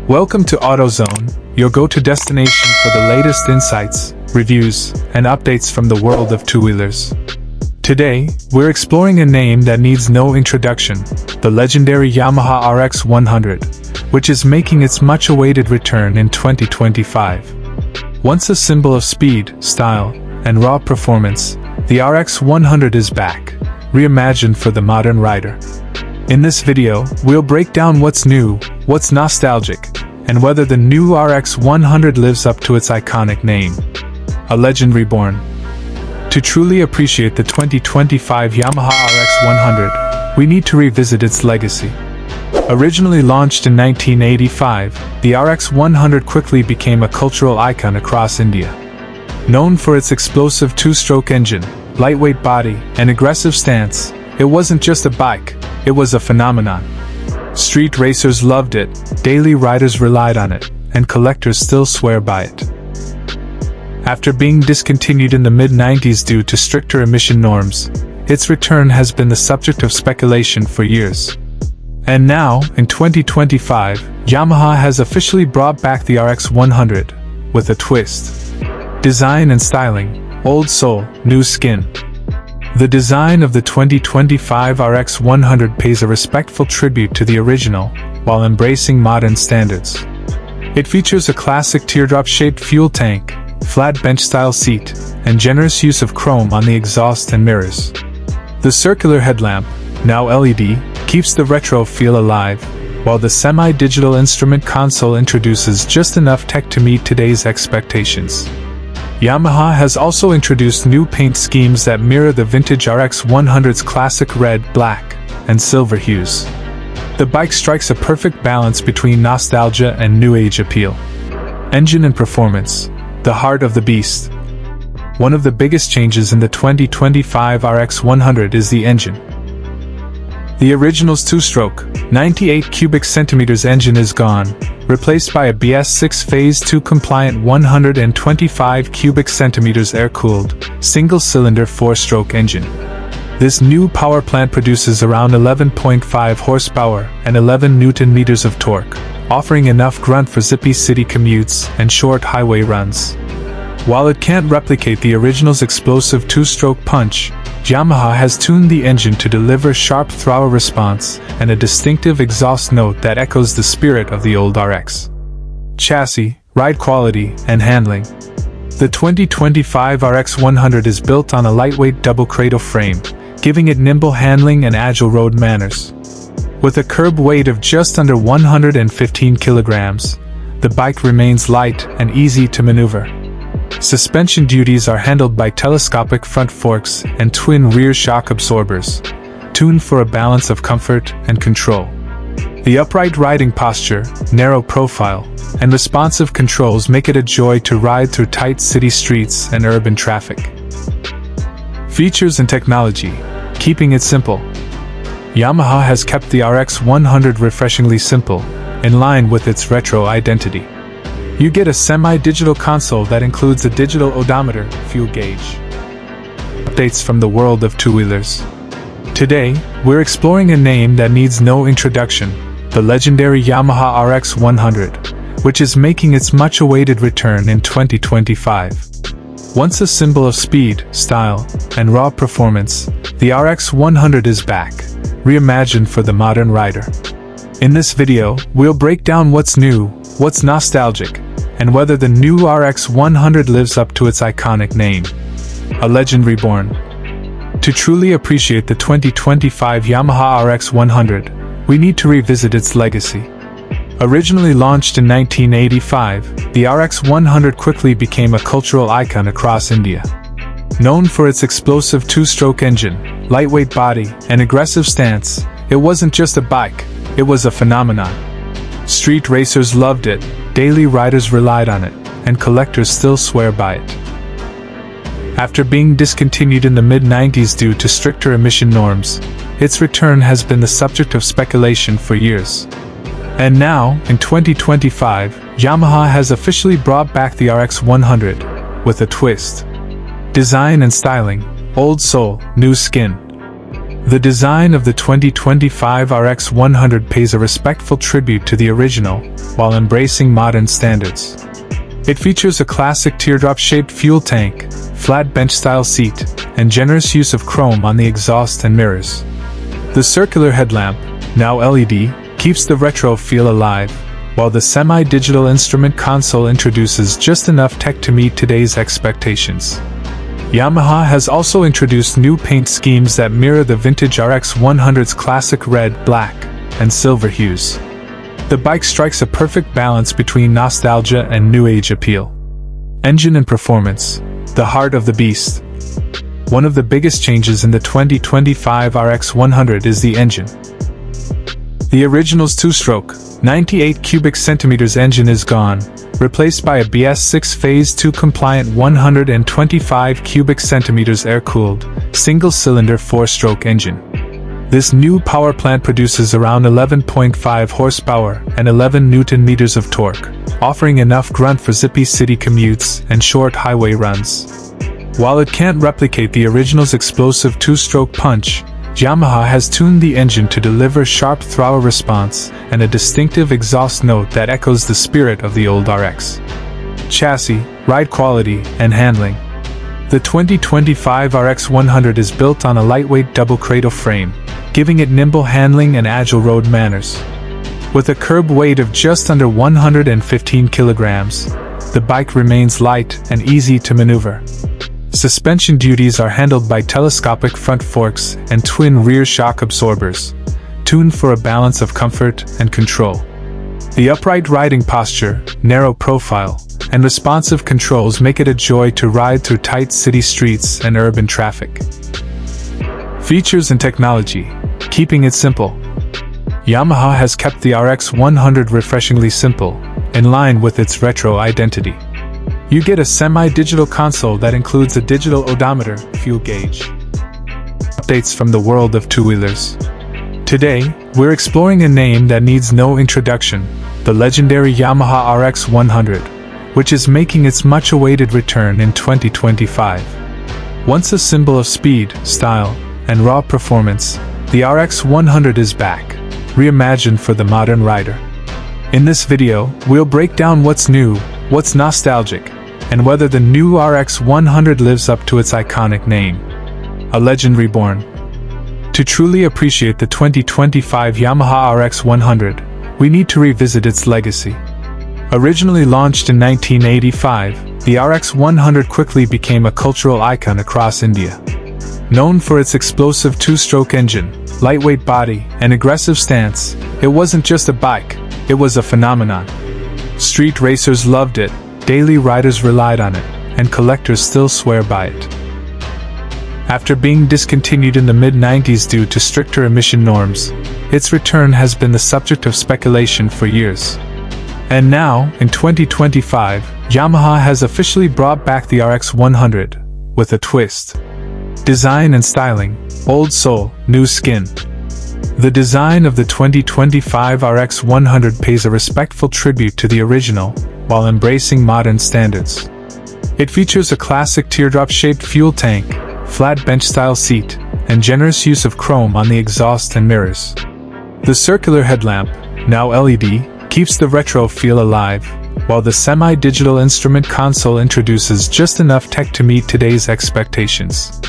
Welcome to AutoZone, your go-to destination for the latest insights, reviews, and updates from the world of two-wheelers. Today, we're exploring a name that needs no introduction, the legendary Yamaha RX 100, which is making its much-awaited return in 2025. Once a symbol of speed, style, and raw performance, the RX 100 is back, reimagined for the modern rider. In this video, we'll break down what's new, what's nostalgic, and whether the new RX 100 lives up to its iconic name. A legend reborn. To truly appreciate the 2025 Yamaha RX 100, we need to revisit its legacy. Originally launched in 1985, the RX 100 quickly became a cultural icon across India. Known for its explosive two-stroke engine, lightweight body, and aggressive stance, it wasn't just a bike, it was a phenomenon. Street racers loved it, daily riders relied on it, and collectors still swear by it. After being discontinued in the mid-90s due to stricter emission norms, its return has been the subject of speculation for years. And now, in 2025, Yamaha has officially brought back the RX 100, with a twist. Design and styling, old soul, new skin. The design of the 2025 RX 100 pays a respectful tribute to the original, while embracing modern standards. It features a classic teardrop-shaped fuel tank, flat bench-style seat, and generous use of chrome on the exhaust and mirrors. The circular headlamp, now LED, keeps the retro feel alive, while the semi-digital instrument console introduces just enough tech to meet today's expectations. Yamaha has also introduced new paint schemes that mirror the vintage RX 100's classic red, black, and silver hues. The bike strikes a perfect balance between nostalgia and new-age appeal. Engine and performance, the heart of the beast. One of the biggest changes in the 2025 RX 100 is the engine. The original's two-stroke, 98 cubic centimeters engine is gone, replaced by a BS6 Phase 2 compliant 125 cubic centimeters air-cooled, single-cylinder four-stroke engine. This new power plant produces around 11.5 horsepower and 11 Newton-meters of torque, offering enough grunt for zippy city commutes and short highway runs. While it can't replicate the original's explosive two-stroke punch, Yamaha has tuned the engine to deliver sharp throttle response and a distinctive exhaust note that echoes the spirit of the old RX. Chassis, ride quality, and handling. The 2025 RX 100 is built on a lightweight double cradle frame, giving it nimble handling and agile road manners. With a curb weight of just under 115 kilograms, the bike remains light and easy to maneuver. Suspension duties are handled by telescopic front forks and twin rear shock absorbers, tuned for a balance of comfort and control. The upright riding posture, narrow profile, and responsive controls make it a joy to ride through tight city streets and urban traffic. Features and technology, keeping it simple. Yamaha has kept the RX 100 refreshingly simple, in line with its retro identity. You get a semi-digital console that includes a digital odometer, fuel gauge. Updates from the world of two-wheelers. Today, we're exploring a name that needs no introduction, the legendary Yamaha RX 100, which is making its much-awaited return in 2025. Once a symbol of speed, style, and raw performance, the RX 100 is back, reimagined for the modern rider. In this video, we'll break down what's new, what's nostalgic, and whether the new RX 100 lives up to its iconic name. A legend reborn. To truly appreciate the 2025 Yamaha RX 100, we need to revisit its legacy. Originally launched in 1985, the RX 100 quickly became a cultural icon across India. Known for its explosive two-stroke engine, lightweight body, and aggressive stance, it wasn't just a bike, it was a phenomenon. Street racers loved it, daily riders relied on it, and collectors still swear by it. After being discontinued in the mid-90s due to stricter emission norms, its return has been the subject of speculation for years. And now, in 2025, Yamaha has officially brought back the RX 100, with a twist. Design and styling, old soul, new skin. The design of the 2025 RX 100 pays a respectful tribute to the original, while embracing modern standards. It features a classic teardrop-shaped fuel tank, flat bench-style seat, and generous use of chrome on the exhaust and mirrors. The circular headlamp, now LED, keeps the retro feel alive, while the semi-digital instrument console introduces just enough tech to meet today's expectations. Yamaha has also introduced new paint schemes that mirror the vintage RX 100's classic red, black, and silver hues. The bike strikes a perfect balance between nostalgia and new age appeal. Engine and performance, the heart of the beast. One of the biggest changes in the 2025 RX 100 is the engine. The original's two-stroke, 98 cubic centimeters engine is gone, replaced by a BS6 Phase 2 compliant 125 cubic centimeters air-cooled, single-cylinder 4-stroke engine. This new power plant produces around 11.5 horsepower and 11 Newton-meters of torque, offering enough grunt for zippy city commutes and short highway runs. While it can't replicate the original's explosive two-stroke punch, Yamaha has tuned the engine to deliver sharp throttle response and a distinctive exhaust note that echoes the spirit of the old RX. Chassis, ride quality, and handling. The 2025 RX 100 is built on a lightweight double cradle frame, giving it nimble handling and agile road manners. With a curb weight of just under 115 kilograms, the bike remains light and easy to maneuver. Suspension duties are handled by telescopic front forks and twin rear shock absorbers, tuned for a balance of comfort and control. The upright riding posture, narrow profile, and responsive controls make it a joy to ride through tight city streets and urban traffic. Features and technology, keeping it simple. Yamaha has kept the RX 100 refreshingly simple, in line with its retro identity. You get a semi-digital console that includes a digital odometer, fuel gauge. Updates from the world of two-wheelers. Today, we're exploring a name that needs no introduction, the legendary Yamaha RX 100, which is making its much-awaited return in 2025. Once a symbol of speed, style, and raw performance, the RX 100 is back, reimagined for the modern rider. In this video, we'll break down what's new, what's nostalgic, and whether the new RX 100 lives up to its iconic name. A legend reborn. To truly appreciate the 2025 Yamaha RX 100, we need to revisit its legacy. Originally launched in 1985, the RX 100 quickly became a cultural icon across India. Known for its explosive two-stroke engine, lightweight body, and aggressive stance, it wasn't just a bike, it was a phenomenon. Street racers loved it, daily riders relied on it, and collectors still swear by it. After being discontinued in the mid-90s due to stricter emission norms, its return has been the subject of speculation for years. And now, in 2025, Yamaha has officially brought back the RX 100, with a twist. Design and styling, old soul, new skin. The design of the 2025 RX 100 pays a respectful tribute to the original, while embracing modern standards. It features a classic teardrop-shaped fuel tank, flat bench-style seat, and generous use of chrome on the exhaust and mirrors. The circular headlamp, now LED, keeps the retro feel alive, while the semi-digital instrument console introduces just enough tech to meet today's expectations.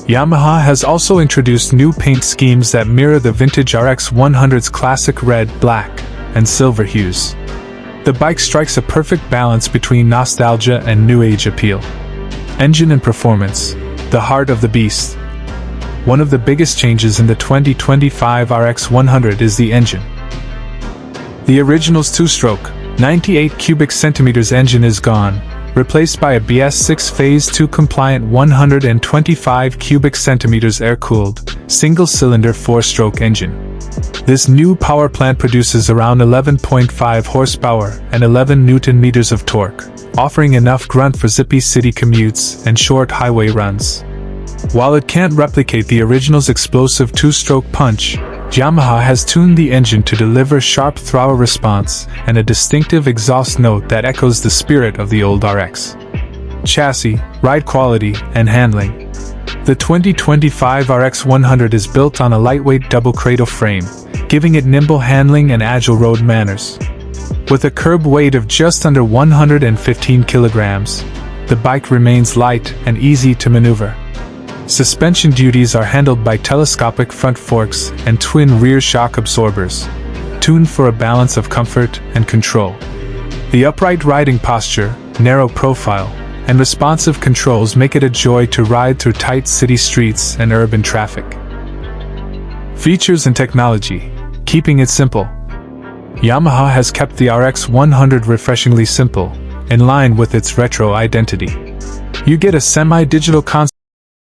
Yamaha has also introduced new paint schemes that mirror the vintage RX 100's classic red, black, and silver hues. The bike strikes a perfect balance between nostalgia and new age appeal. Engine and performance, the heart of the beast. One of the biggest changes in the 2025 RX 100 is the engine. The original's two-stroke, 98 cubic centimeters engine is gone, replaced by a BS6 Phase 2 compliant 125 cubic centimeters air-cooled, single-cylinder 4-stroke engine. This new power plant produces around 11.5 horsepower and 11 Newton-meters of torque, offering enough grunt for zippy city commutes and short highway runs. While it can't replicate the original's explosive two-stroke punch, Yamaha has tuned the engine to deliver sharp throttle response and a distinctive exhaust note that echoes the spirit of the old RX. Chassis, ride quality, and handling. The 2025 RX 100 is built on a lightweight double cradle frame, giving it nimble handling and agile road manners. With a curb weight of just under 115 kilograms, the bike remains light and easy to maneuver. Suspension duties are handled by telescopic front forks and twin rear shock absorbers, tuned for a balance of comfort and control. The upright riding posture, narrow profile, and responsive controls make it a joy to ride through tight city streets and urban traffic. Features and technology. Keeping it simple. Yamaha has kept the RX 100 refreshingly simple, in line with its retro identity. You get a semi-digital console